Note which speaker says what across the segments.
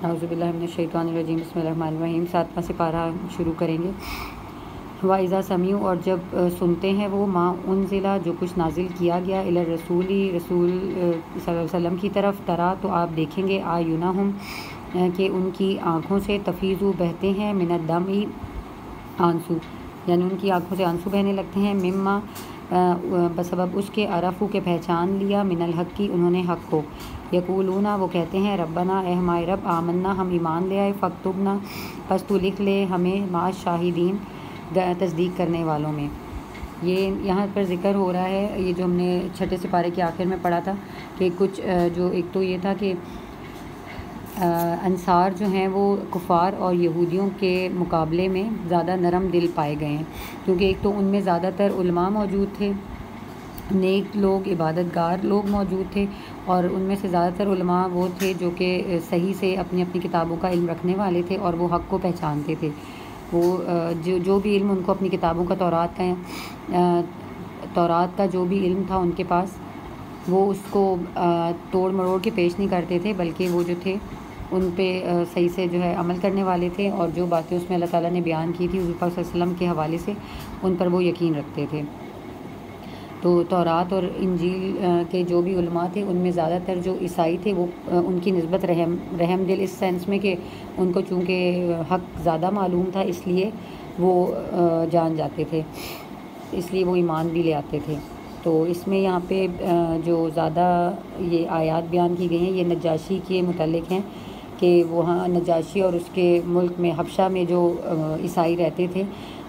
Speaker 1: اعوذ باللہ من الشیطان الرجیم بسم اللہ الرحمن الرحیم 7واں سپارہ شروع کریں گے۔ وَإِذَا سَمِعُوا اور جب سنتے ہیں وہ ما انزل جو کچھ نازل کیا گیا الی الرسول رسول صلی اللہ علیہ وسلم کی طرف ترا تو آپ دیکھیں گے اعینہم کہ ان کی آنکھوں سے تفیض بہتے ہیں من الدم آنسو، یعنی ان کی آنکھوں سے آنسو بہنے لگتے ہیں مما بسبب اس کے عرفو کے پہچان لیا من الحق کی انہوں نے حق کو، یقولون وہ کہتے ہیں ربنا اے ہمارے رب آمنا ہم ایمان لے آئے فاکتبنا پس تو لکھ لے ہمیں مع الشاہدین تصدیق کرنے والوں میں۔ یہ یہاں پر ذکر ہو رہا ہے، یہ جو ہم نے چھٹے سپارے کے آخر میں پڑھا تھا کہ کچھ جو ایک تو یہ تھا کہ انصار جو ہیں وہ کفار اور یہودیوں کے مقابلے میں زیادہ نرم دل پائے گئے ہیں، کیونکہ ایک تو ان میں زیادہ تر علماء موجود تھے، نیک لوگ عبادت گار لوگ موجود تھے، اور ان میں سے زیادہ تر علماء وہ تھے جو کہ صحیح سے اپنی اپنی کتابوں کا علم رکھنے والے تھے اور وہ حق کو پہچانتے تھے۔ وہ جو بھی علم ان کو اپنی کتابوں کا تورات کا جو بھی علم تھا ان کے پاس، وہ اس کو توڑ مروڑ کے پیش نہیں کرتے تھے، بلکہ وہ جو تھے ان پہ صحیح سے جو ہے عمل کرنے والے تھے، اور جو باتیں اس میں اللہ تعالیٰ نے بیان کی تھی حضور پاک صلی اللہ علیہ وسلم کے حوالے سے ان پر وہ یقین رکھتے تھے۔ تو تورات اور انجیل کے جو بھی علماء تھے ان میں زیادہ تر جو عیسائی تھے وہ ان کی نسبت رحم دل اس سینس میں کہ ان کو چونکہ حق زیادہ معلوم تھا اس لیے وہ جان جاتے تھے، اس لیے وہ ایمان بھی لے آتے تھے۔ تو اس میں یہاں پہ جو زیادہ یہ آیات بیان کی گئی ہیں یہ نجاشی کے متعلق ہیں کہ وہاں نجاشی اور اس کے ملک میں حبشہ میں جو عیسائی رہتے تھے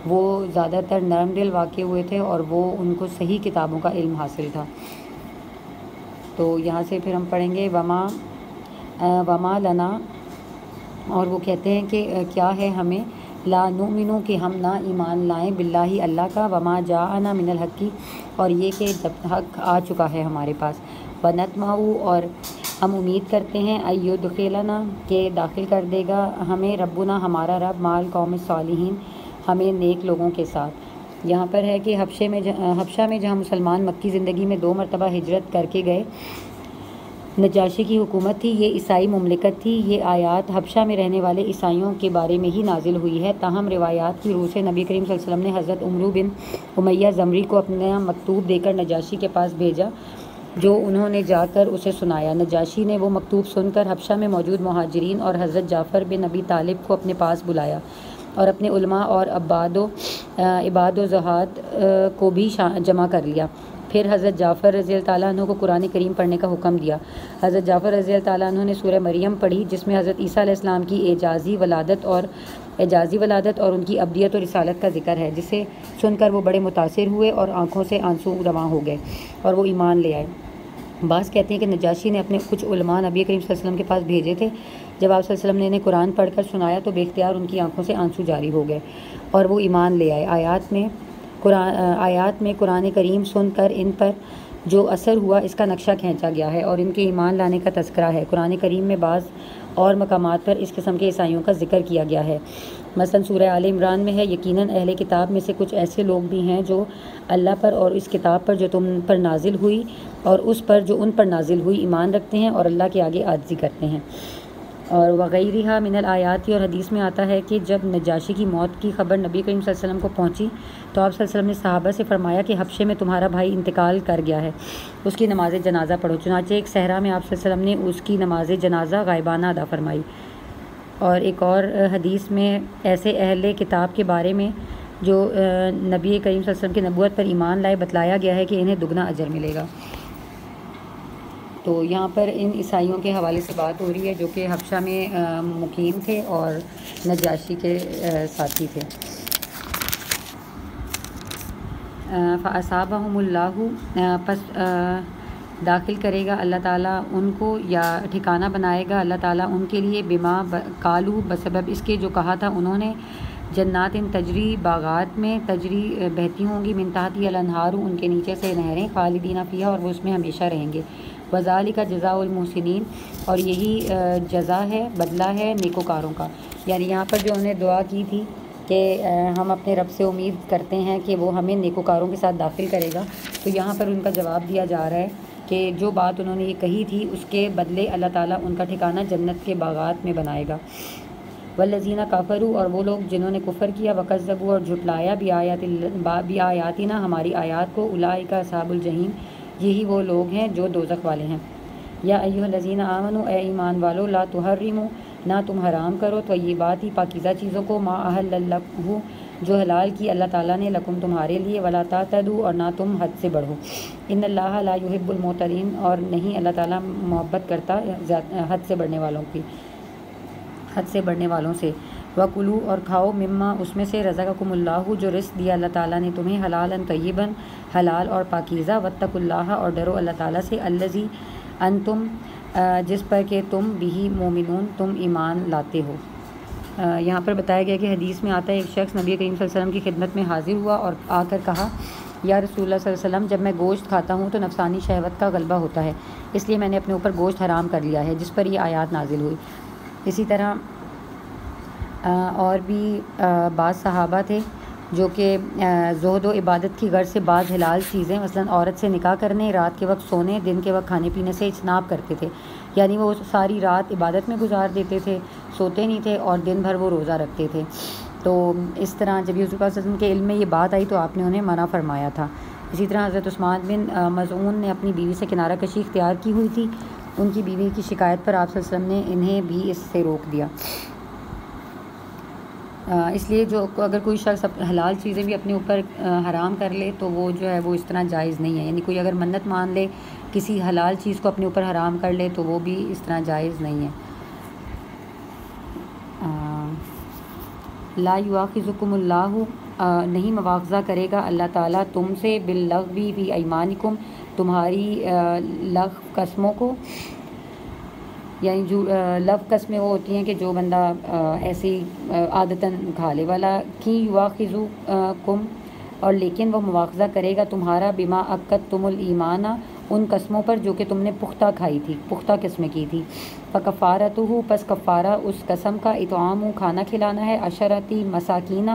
Speaker 1: وہ زیادہ تر نرم دل واقع ہوئے تھے اور وہ ان کو صحیح کتابوں کا علم حاصل تھا۔ تو یہاں سے پھر ہم پڑھیں گے وما لنا، اور وہ کہتے ہیں کہ کیا ہے ہمیں لا نؤمنو کہ ہم نہ ایمان لائیں باللہ اللہ کا، وما جاءنا من الحق، اور یہ کہ جب حق آ چکا ہے ہمارے پاس، ونطمع اور ہم امید کرتے ہیں ایدخلنا کہ داخل کر دے گا ہمیں ربنا ہمارا رب مال قوم الصالحین ہمیں نیک لوگوں کے ساتھ۔ یہاں پر ہے کہ حبشہ میں جہاں مسلمان مکی زندگی میں 2 مرتبہ ہجرت کر کے گئے، نجاشی کی حکومت تھی، یہ عیسائی مملکت تھی۔ یہ آیات حبشہ میں رہنے والے عیسائیوں کے بارے میں ہی نازل ہوئی ہے، تاہم روایات کی روح سے نبی کریم صلی اللہ علیہ وسلم نے حضرت عمرو بن امیہ زمری کو اپنا مکتوب دے کر نجاشی کے پاس بھیجا، جو انہوں نے جا کر اسے سنایا۔ نجاشی نے وہ مکتوب سن کر حبشہ میں موجود مہاجرین اور حضرت جعفر بن ابی طالب کو اپنے پاس بلایا اور اپنے علماء اور عباد و زہاد کو بھی جمع کر لیا۔ پھر حضرت جعفر رضی اللہ تعالیٰ عنہ کو قرآن کریم پڑھنے کا حکم دیا۔ حضرت جعفر رضی اللہ تعالیٰ عنہ نے سورہ مریم پڑھی، جس میں حضرت عیسیٰ علیہ السلام کی اعجازی ولادت اور ان کی ابدیت اور رسالت کا ذکر ہے، جسے سن کر وہ بڑے متاثر ہوئے اور آنکھوں سے آنسو رواں ہو گئے اور وہ ایمان لے آئے۔ بعض کہتے ہیں کہ نجاشی نے اپنے کچھ علماء نبی کریم صلی اللہ علیہ وسلم کے پاس بھیجے تھے، جب آپ صلی اللہ علیہ وسلم نے انہیں قرآن پڑھ کر سنایا تو بے اختیار ان کی آنکھوں سے آنسو جاری ہو گئے اور وہ ایمان لے آئے۔ آیات میں قرآن کریم سن کر ان پر جو اثر ہوا اس کا نقشہ کھینچا گیا ہے اور ان کے ایمان لانے کا تذکرہ ہے۔ قرآن کریم میں بعض اور مقامات پر اس قسم کے عیسائیوں کا ذکر کیا گیا ہے، مثلا سورہ آل عمران میں ہے یقیناً اہل کتاب میں سے کچھ ایسے لوگ بھی ہیں جو اللہ پر اور اس کتاب پر جو تم پر نازل ہوئی اور اس پر جو ان پر نازل ہوئی ایمان رکھتے ہیں اور اللہ کے آگے عاجزی کرتے ہیں۔ اور وغیرہ من الآیات، اور حدیث میں آتا ہے کہ جب نجاشی کی موت کی خبر نبی کریم صلی اللہ علیہ وسلم کو پہنچی تو آپ صلی اللہ علیہ وسلم نے صحابہ سے فرمایا کہ حبشے میں تمہارا بھائی انتقال کر گیا ہے، اس کی نماز جنازہ پڑھو۔ چنانچہ ایک صحرا میں آپ صلی اللہ علیہ وسلم نے اس کی نماز جنازہ غائبانہ ادا فرمائی۔ اور ایک اور حدیث میں ایسے اہل کتاب کے بارے میں جو نبی کریم صلی اللہ علیہ وسلم کی نبوت پر ایمان لائے بتلایا گیا ہے کہ انہیں دگنا اجر ملے گا۔ تو یہاں پر ان عیسائیوں کے حوالے سے بات ہو رہی ہے جو کہ حبشہ میں مقیم تھے اور نجاشی کے ساتھی تھے۔ فَأَصَابَهُمُ اللَّهُ پس داخل کرے گا اللہ تعالیٰ ان کو، یا ٹھکانہ بنائے گا اللہ تعالیٰ ان کے لیے، بما قالوا بسبب اس کے جو کہا تھا انہوں نے، جنات تجری باغات میں تجری بہتی ہوں گی، من تحتها الانہار ان کے نیچے سے نہریں، خالدین فیہا اور وہ اس میں ہمیشہ رہیں گے، وذالک جزاء المحسنین اور یہی جزا ہے، بدلہ ہے نیکوکاروں کا۔ یعنی یہاں پر جو انہوں نے دعا کی تھی کہ ہم اپنے رب سے امید کرتے ہیں کہ وہ ہمیں نیکوکاروں کے ساتھ داخل کرے گا، تو یہاں پر ان کا جواب دیا جا رہا ہے کہ جو بات انہوں نے یہ کہی تھی اس کے بدلے اللہ تعالیٰ ان کا ٹھکانہ جنت کے باغات میں بنائے گا۔ والذین کفروا، اور وہ لوگ جنہوں نے کفر کیا، وکذبوا، اور جھٹلایا بآیاتنا، ہماری آیات کو، اولئک اصحاب الجحیم، یہی وہ لوگ ہیں جو دوزخ والے ہیں۔ یا ایھا الذین آمنوا، اے ایمان والو، لا تحرموا، نہ تم حرام کرو طیبات، پاکیزہ چیزوں کو، ما احل اللہ، جو حلال کی اللہ تعالیٰ نے، لکم تمہارے لیے، ولا تعتدوا، اور نہ تم حد سے بڑھو، ان اللہ لا یحب المعتدین، اور نہیں اللہ تعالیٰ محبت کرتا حد سے بڑھنے والوں سے۔ وَکُلُوا، اور کھاؤ، مما، اس میں سے، رزقکم اللہ، جو رزق دیا اللہ تعالیٰ نے تمہیں، حلالا طیبا، حلال اور پاکیزہ، واتقوا اللہ، اور ڈرو اللہ تعالیٰ سے، الذی، انتم، جس پر کہ تم بہ مومنون، تم ایمان لاتے ہو۔ یہاں پر بتایا گیا کہ حدیث میں آتا ہے ایک شخص نبی کریم صلی اللہ علیہ وسلم کی خدمت میں حاضر ہوا اور آ کر کہا، یا رسول اللہ صلی اللہ علیہ وسلم، جب میں گوشت کھاتا ہوں تو نفسانی شہوت کا غلبہ ہوتا ہے، اس لیے میں نے اپنے اوپر گوشت حرام کر لیا ہے، جس پر یہ آیات نازل ہوئی۔ اسی طرح اور بھی بعض صحابہ تھے جو کہ زہد و عبادت کی غرض سے بعض حلال چیزیں، مثلا عورت سے نکاح کرنے، رات کے وقت سونے، دن کے وقت کھانے پینے سے اجتناب کرتے تھے، یعنی وہ ساری رات عبادت میں گزار دیتے تھے، سوتے نہیں تھے، اور دن بھر وہ روزہ رکھتے تھے۔ تو اس طرح جب حضور صلی اللہ علیہ وسلم کے علم میں یہ بات آئی تو آپ نے انہیں منع فرمایا تھا۔ اسی طرح حضرت عثمان بن مظعون نے اپنی بیوی سے کنارہ کشی اختیار کی ہوئی تھی، ان کی بیوی کی شکایت پر آپ صلی اللہ علیہ وسلم نے انہیں بھی اس سے روک دیا۔ اس لیے جو اگر کوئی شخص حلال چیزیں بھی اپنے اوپر حرام کر لے تو وہ جو ہے وہ اس طرح جائز نہیں ہے، یعنی کوئی اگر منت مان لے کسی حلال چیز کو اپنے اوپر حرام کر لے تو وہ بھی اس طرح جائز نہیں ہے۔ لا یؤاخذکم اللہ، نہیں مواخذہ کرے گا اللہ تعالیٰ تم سے، باللغو فی ایمانکم، تمہاری لغو قسموں کو، یعنی جو لغو قسمیں وہ ہوتی ہیں کہ جو بندہ ایسی عادتاً کھا لے والا، کی یؤاخذکم، اور لیکن وہ مواخذہ کرے گا تمہارا، بما عقدتم الایمان، ان قسموں پر جو کہ تم نے پختہ کھائی تھی، پختہ قسمیں کی تھی، فکفارتہ، پس کفارہ اس قسم کا، اطعام، کھانا کھلانا ہے، عشرتی مساکینہ،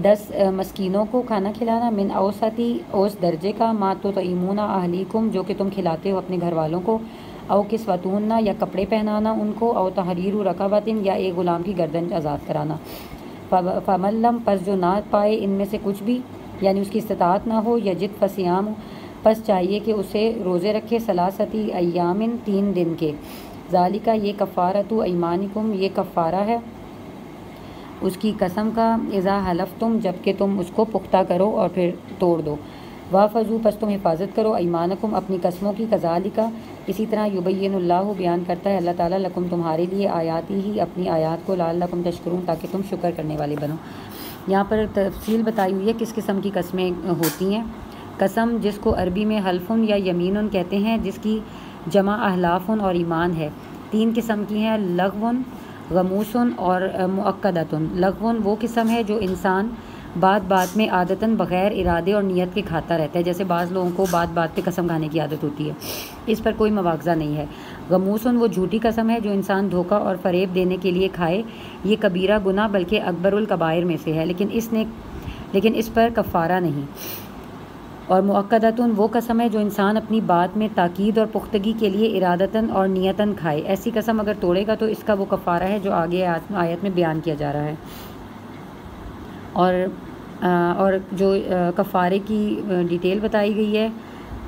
Speaker 1: 10 مسکینوں کو کھانا کھلانا، من اوسطی، اوس درجے کا، ما تطعمون اہلیکم، جو کہ تم کھلاتے ہو اپنے گھر والوں کو، او کسوتہن، یا کپڑے پہنانا ان کو، او تحریر رقبۃ، یا ایک غلام کی گردن آزاد کرانا، فمن لم، پس جو نہ پائے ان میں سے کچھ بھی، یعنی اس کی استطاعت نہ ہو، یجد، فصیام، پس چاہیے کہ اسے روزے رکھے، ثلاثتی ایامن، 3 دن کے، ذالک، یہ کفارۃ ایمانکم، یہ کفارہ ہے اس کی قسم کا، اذا حلفتم، جب کہ تم اس کو پختہ کرو اور پھر توڑ دو، واحفظوا، پس تم حفاظت کرو، ایمانکم، اپنی قسموں کی، کذالک، اسی طرح، یبین اللہ، بیان کرتا ہے اللہ تعالیٰ، لکم، تمہارے لیے، آیاتی ہی، اپنی آیات کو، لعلکم تشکرون، تاکہ تم شکر کرنے والے بنو۔ یہاں پر تفصیل بتائی ہوئی ہے کس قسم کی قسمیں ہوتی ہیں۔ قسم جس کو عربی میں حلفن یا یمین کہتے ہیں، جس کی جمع احلافن اور ایمان ہے، 3 قسم کی ہیں، لغون، غموسن اور مؤکدتن۔ لغون وہ قسم ہے جو انسان بات میں عادتاً بغیر ارادے اور نیت کے کھاتا رہتا ہے، جیسے بعض لوگوں کو بات پہ قسم کھانے کی عادت ہوتی ہے، اس پر کوئی مواخذہ نہیں ہے۔ غموسن وہ جھوٹی قسم ہے جو انسان دھوکہ اور فریب دینے کے لیے کھائے، یہ کبیرہ گناہ بلکہ اکبر الکبائر میں سے ہے، لیکن اس پر کفارہ نہیں۔ اور مؤکدتن وہ قسم ہے جو انسان اپنی بات میں تاکید اور پختگی کے لیے ارادتاً اور نیتاً کھائے، ایسی قسم اگر توڑے گا تو اس کا وہ کفارہ ہے جو آگے آیت میں بیان کیا جا رہا ہے۔ اور جو کفارے کی ڈیٹیل بتائی گئی ہے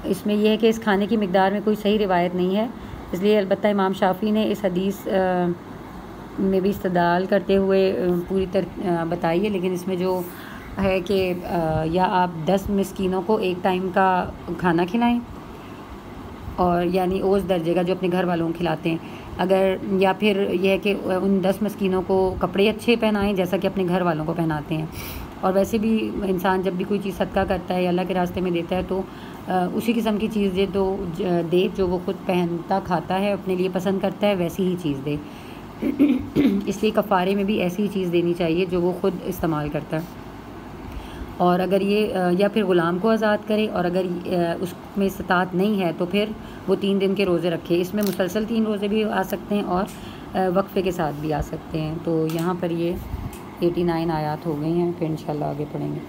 Speaker 1: اس میں یہ ہے کہ اس کھانے کی مقدار میں کوئی صحیح روایت نہیں ہے، اس لیے البتہ امام شافعی نے اس حدیث میں بھی استدلال کرتے ہوئے پوری بتائی ہے، لیکن اس میں جو ہے کہ یا آپ 10 مسکینوں کو ایک ٹائم کا کھانا کھلائیں، اور یعنی اوس درجے کا جو اپنے گھر والوں کو کھلاتے ہیں، اگر یا پھر یہ ہے کہ ان 10 مسکینوں کو کپڑے اچھے پہنائیں جیسا کہ اپنے گھر والوں کو پہناتے ہیں۔ اور ویسے بھی انسان جب بھی کوئی چیز صدقہ کرتا ہے یا اللہ کے راستے میں دیتا ہے تو اسی قسم کی چیز دے جو وہ خود پہنتا کھاتا ہے، اپنے لیے پسند کرتا ہے، ویسی ہی چیز دے۔ اس لیے کفارے میں بھی ایسی ہی چیز دینی چاہیے جو وہ خود استعمال کرتا ہے۔ اور اگر یہ یا پھر غلام کو آزاد کرے، اور اگر اس میں استطاعت نہیں ہے تو پھر وہ 3 دن کے روزے رکھے، اس میں مسلسل 3 روزے بھی آ سکتے ہیں اور وقفے کے ساتھ بھی آ سکتے ہیں۔ تو یہاں پر یہ 89 آیات ہو گئی ہیں، پھر انشاءاللہ آگے پڑھیں گے۔